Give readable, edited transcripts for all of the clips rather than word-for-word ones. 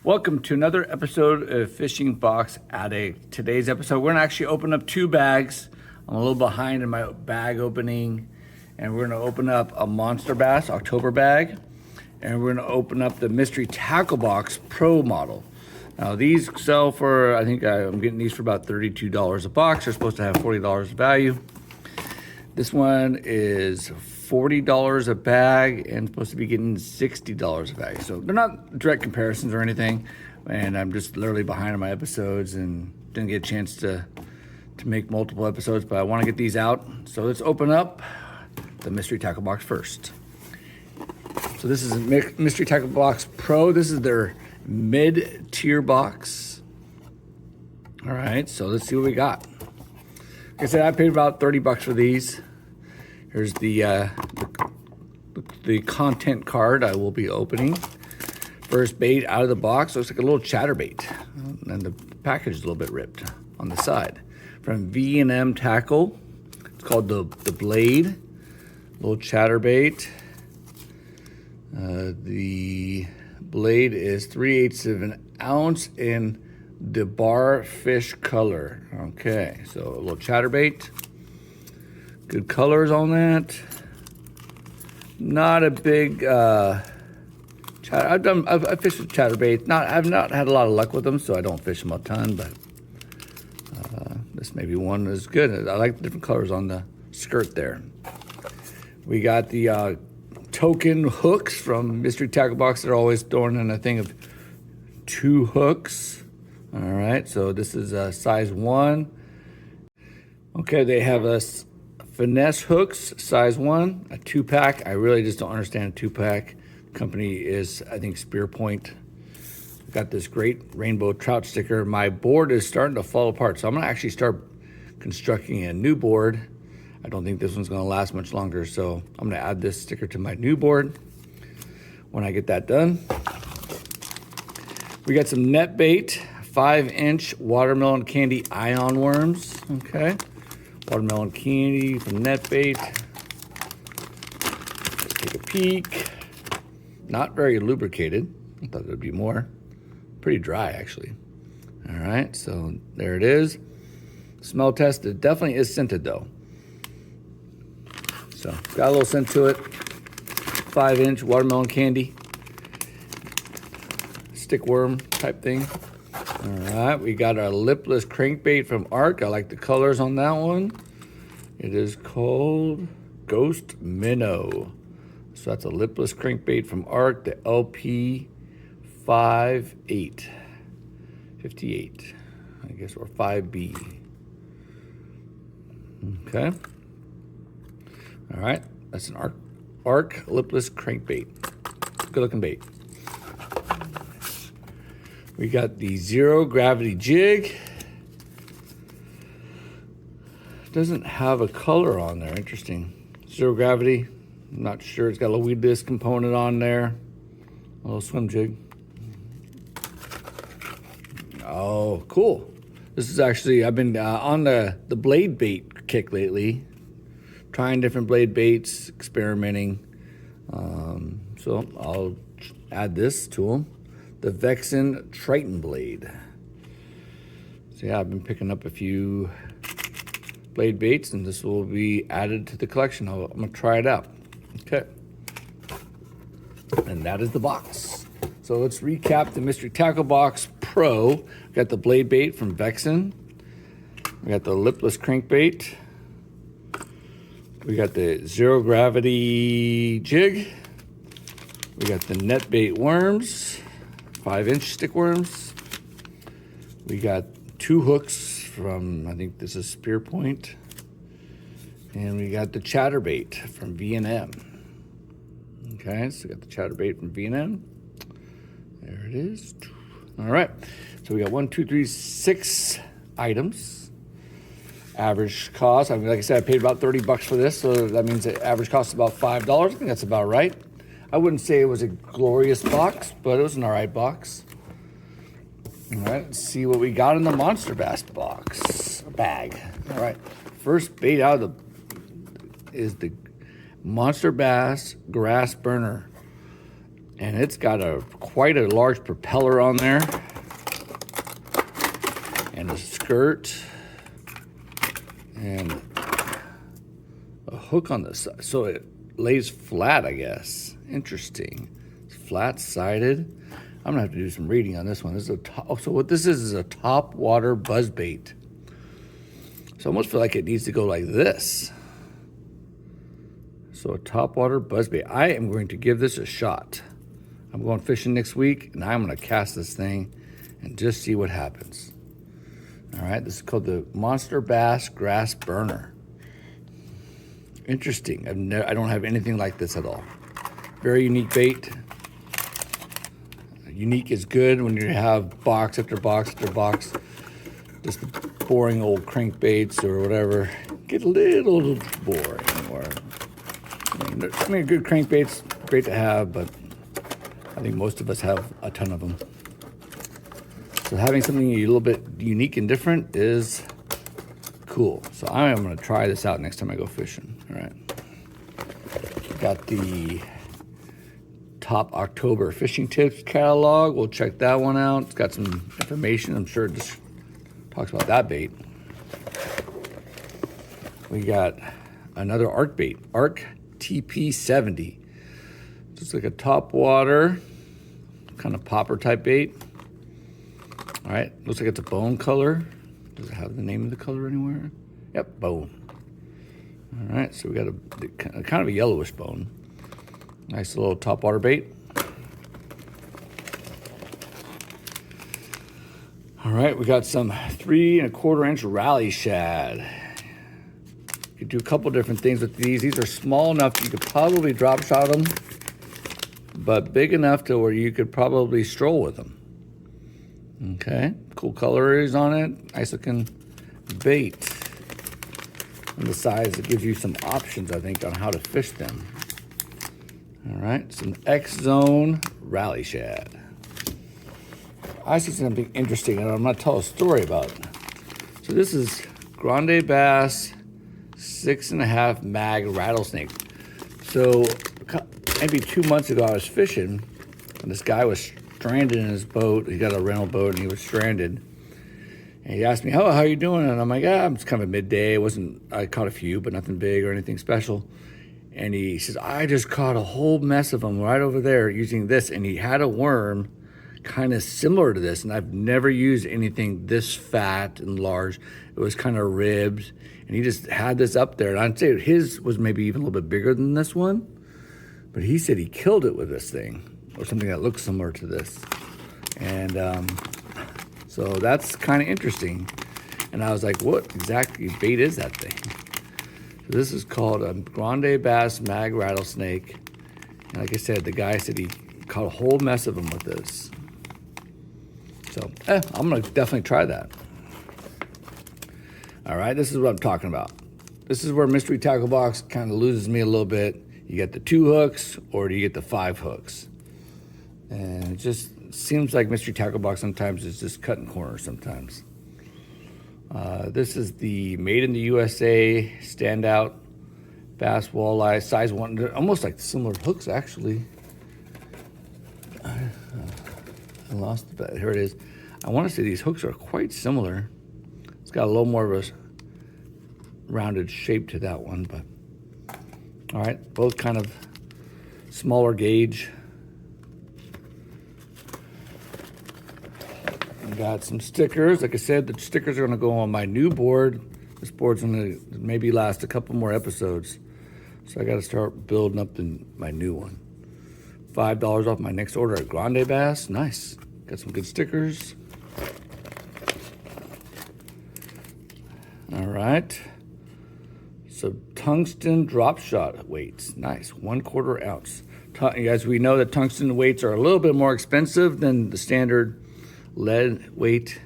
Welcome to another episode of Fishing Box Addict. Today's episode, we're gonna actually open up two bags. I'm a little behind in my bag opening, and we're gonna open up a Monsterbass October bag, and we're gonna open up the Mystery Tackle Box Pro model. Now these sell for, I think I'm getting these for about $32 a box. They're supposed to have $40 value. This one is $40 a bag and supposed to be getting $60 a bag. So they're not direct comparisons or anything. And I'm just literally behind on my episodes and didn't get a chance to make multiple episodes, but I want to get these out. So let's open up the Mystery Tackle Box first. So this is a Mystery Tackle Box Pro. This is their mid-tier box. All right, so let's see what we got. Like I said, I paid about 30 bucks for these. Here's the content card I will be opening. First bait out of the box, looks like a little chatterbait. And the package is a little bit ripped on the side. From V&M Tackle, it's called the Blade. Little chatterbait. The blade is 3/8 of an ounce in the bar fish color. Okay, so a little chatterbait. Good colors on that. Not a big I've fished with chatterbaits. I've not had a lot of luck with them, so I don't fish them a ton, but this maybe one is good. I like the different colors on the skirt there. We got the token hooks from Mystery Tackle Box. They're always throwing in a thing of 2 hooks. All right, so this is size 1. Okay, they have a finesse hooks, size 1, a 2-pack. I really just don't understand a 2-pack. Company is, I think, Spear Point. Got this great rainbow trout sticker. My board is starting to fall apart, so I'm gonna actually start constructing a new board. I don't think this one's gonna last much longer, so I'm gonna add this sticker to my new board when I get that done. We got some net bait, 5-inch watermelon candy ion worms, okay. Watermelon candy from NetBait. Let's take a peek. Not very lubricated. I thought there'd be more. Pretty dry, actually. All right, so there it is. Smell test, it definitely is scented though. So got a little scent to it. 5-inch watermelon candy. Stickworm type thing. All right, we got our lipless crankbait from Arc. I like the colors on that one. It is called Ghost Minnow. So that's a lipless crankbait from Arc, the LP 58, I guess, or 5B. Okay. All right, that's an Arc lipless crankbait. Good looking bait. We got the Zero Gravity Jig. Doesn't have a color on there. Interesting. Zero Gravity. I'm not sure. It's got a little weed disc component on there. A little swim jig. Oh, cool. This is actually, I've been on the blade bait kick lately. Trying different blade baits, experimenting. So I'll add this to them. The Vexen Triton Blade. So yeah, I've been picking up a few blade baits, and this will be added to the collection. I'm gonna try it out. Okay. And that is the box. So let's recap the Mystery Tackle Box Pro. We got the blade bait from Vexen. We got the lipless crankbait. We got the Zero Gravity Jig. We got the net bait worms. 5-inch stick worms. We got 2 hooks from, I think this is Spear Point. And we got the chatterbait from V&M. Okay, so we got the chatterbait from V&M. There it is. All right, so we got 1, 2, 3, 6 items. Average cost, I mean, like I said, I paid about 30 bucks for this, so that means the average cost is about $5. I think that's about right. I wouldn't say it was a glorious box, but it was an all right box. All right, let's see what we got in the Monsterbass box, bag. All right, first bait out of is the Monsterbass Grass Burner. And it's got quite a large propeller on there. And a skirt. And a hook on the side. So it lays flat, I guess. Interesting. It's flat-sided. I'm gonna have to do some reading on this one. This is a top, so what this is a top water buzz bait. So I almost feel like it needs to go like this. So a top water buzz bait. I am going to give this a shot. I'm going fishing next week, and I'm gonna cast this thing and just see what happens. All right, this is called the Monsterbass Grass Burner. Interesting. I don't have anything like this at all. Very unique bait. Unique is good when you have box after box after box. Just boring old crankbaits or whatever get a little boring. Or I mean, a good crankbait's great to have, but I think most of us have a ton of them. So having something a little bit unique and different is cool. So I am going to try this out next time I go fishing. All right. Got the Top October Fishing Tips catalog. We'll check that one out. It's got some information. I'm sure it just talks about that bait. We got another Arc bait, Arc TP70. Just like a top water, kind of popper type bait. All right, looks like it's a bone color. Does it have the name of the color anywhere? Yep, bone. All right, so we got a kind of a yellowish bone. Nice little top water bait. All right, we got some 3 1/4 inch rally shad. You could do a couple different things with these. These are small enough you could probably drop shot them, but big enough to where you could probably stroll with them. Okay, cool colors on it. Nice looking bait. And the size, it gives you some options, I think, on how to fish them. All right, some X-Zone Rally Shad. I see something interesting, and I'm going to tell a story about it. So this is Grande Bass 6.5 mag rattlesnake. So maybe 2 months ago, I was fishing, and this guy was stranded in his boat. He got a rental boat, and he was stranded. And he asked me, how are you doing? And I'm like, it's kind of midday. I caught a few, but nothing big or anything special. And he says, I just caught a whole mess of them right over there using this. And he had a worm kind of similar to this. And I've never used anything this fat and large. It was kind of ribbed. And he just had this up there. And I'd say his was maybe even a little bit bigger than this one. But he said he killed it with this thing, or something that looks similar to this. And so that's kind of interesting. And I was like, what exactly bait is that thing? So this is called a Grande Bass Mag Rattlesnake. And like I said, the guy said he caught a whole mess of them with this. So I'm gonna definitely try that. All right, this is what I'm talking about. This is where Mystery Tackle Box kind of loses me a little bit. You get the 2 hooks, or do you get the 5 hooks? And it just seems like Mystery Tackle Box sometimes is just cutting corners sometimes. This is the Made in the USA Standout Bass Walleye size 1. They're almost like similar hooks, actually. I lost the bet. Here it is. I want to say these hooks are quite similar. It's got a little more of a rounded shape to that one, but all right, both kind of smaller gauge. Got some stickers. Like I said, the stickers are going to go on my new board. This board's going to maybe last a couple more episodes. So I got to start building up my new one. $5 off my next order at Grande Bass. Nice. Got some good stickers. All right. So tungsten drop shot weights. Nice. 1/4 ounce. You guys, we know that tungsten weights are a little bit more expensive than the standard lead weight,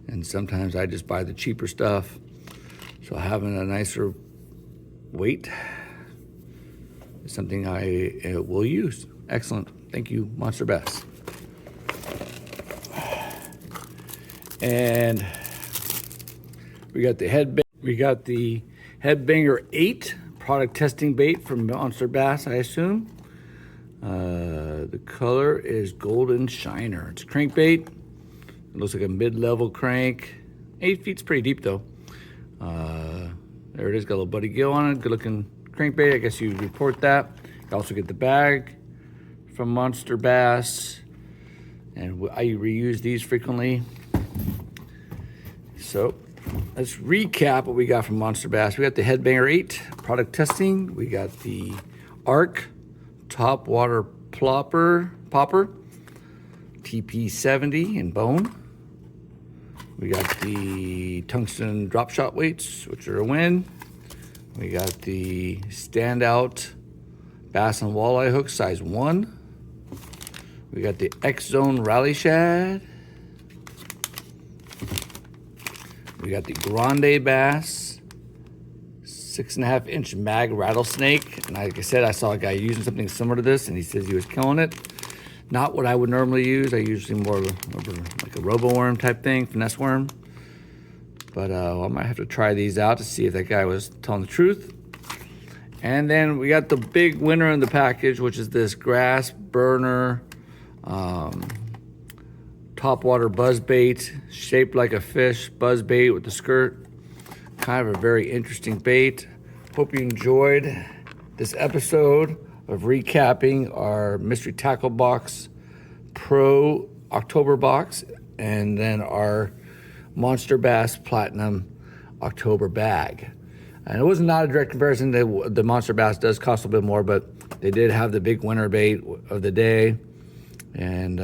and sometimes I just buy the cheaper stuff. So having a nicer weight is something I will use. Excellent. Thank you, Monsterbass. And we got the Headbanger 8 product testing bait from Monsterbass, I assume. The color is Golden Shiner. It's a crankbait. It looks like a mid-level crank. 8 feet's pretty deep though. There it is, got a little Buddy Gill on it. Good looking crankbait. I guess you report that. You also get the bag from Monsterbass. And I reuse these frequently. So let's recap what we got from Monsterbass. We got the Headbanger 8 product testing. We got the Arc Top Water Popper TP70 in bone. We got the tungsten drop shot weights, which are a win. We got the standout bass and walleye hook size 1. We got the X-Zone Rally Shad. We got the Grande Bass 6.5 inch mag rattlesnake. And like I said, I saw a guy using something similar to this and he says he was killing it. Not what I would normally use. I usually more like a robo worm type thing, finesse worm. But I might have to try these out to see if that guy was telling the truth. And then we got the big winner in the package, which is this Grass Burner top water buzz bait, shaped like a fish buzz bait with the skirt. Kind of a very interesting bait. Hope you enjoyed this episode of recapping our Mystery Tackle Box Pro October box and then our Monsterbass Platinum October bag. And it was not a direct comparison. The Monsterbass does cost a bit more, but they did have the big winner bait of the day. And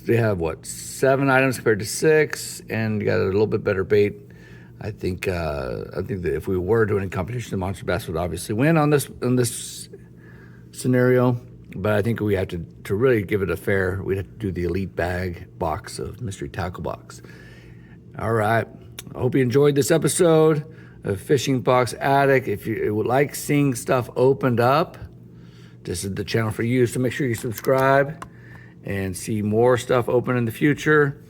they have, 7 items compared to 6, and you got a little bit better bait. I think that if we were doing a competition, the Monsterbass would obviously win in this scenario. But I think we have to really give it a fair. We'd have to do the elite bag box of Mystery Tackle Box. All right. I hope you enjoyed this episode of Fishing Box Addict. If you would like seeing stuff opened up, this is the channel for you. So make sure you subscribe and see more stuff open in the future.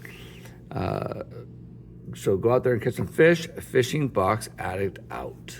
So go out there and catch some fish. Fishing Box Addict out.